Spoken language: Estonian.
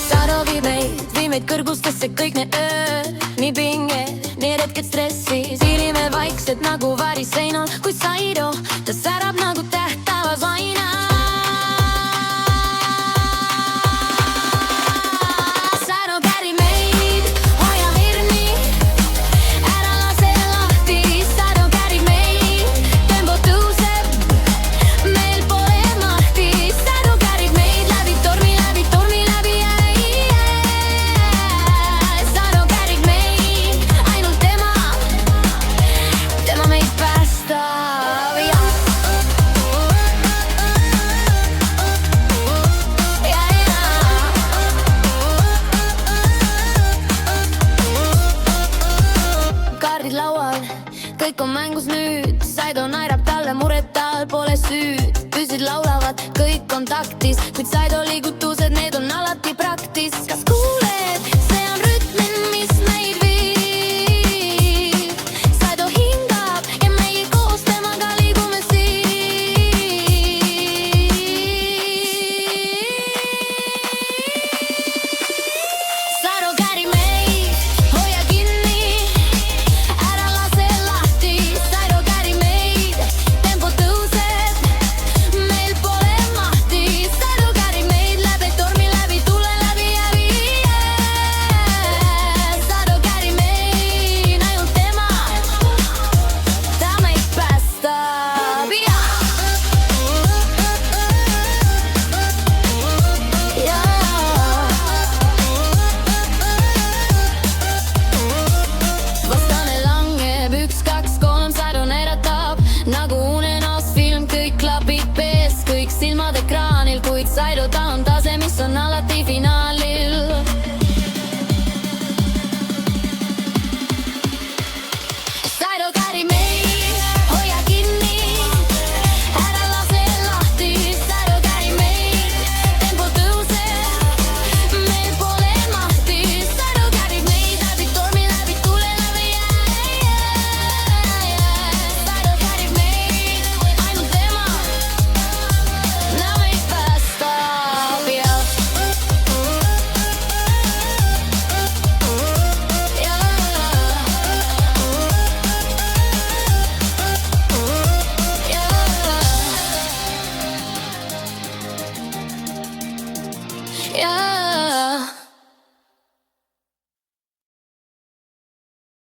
Sado vii meid kõrgustesse kõik need ööd, nii pinged, need hetked stressis. Hiilime vaikselt nagu varis seinal, kuid Saido, ta särab nagu tähtpäevas aina. Saido käri meid, hoia hirni, ära lase lahti. Saido käri meid, tempo tõuseb, meil pole mahti. Saido käri meid läbi tormi, läbi Saido käri meid, ainult tema meid päästab, jah. Kaardid laual, kõik on mängus nüüd. Saido naerab talle, mured tal pole süüd. Püsid laulavad, kõik on taktis, kuid Saido liigutused, need on alati praktis. Kas kuuled, see on rütm, mis meid viib. Saido hingab ja meie koos temaga liigume siin. Saido käri meid, hoia kinni, ära lase lahti. Saido käri meid, tempo tõuseb, meil pole mahti. Saido käri meid läbi tormi, läbi tule, läbi hävi. Saido käri meid, ainult ta meid päästab, jah. Vastane langeb, 1, 2, 3, Saido neeratab nagu unenos film, kõik klapid pees, kõik silmad ekraanil, kuid Saido ta on tase, mis on alati finaal.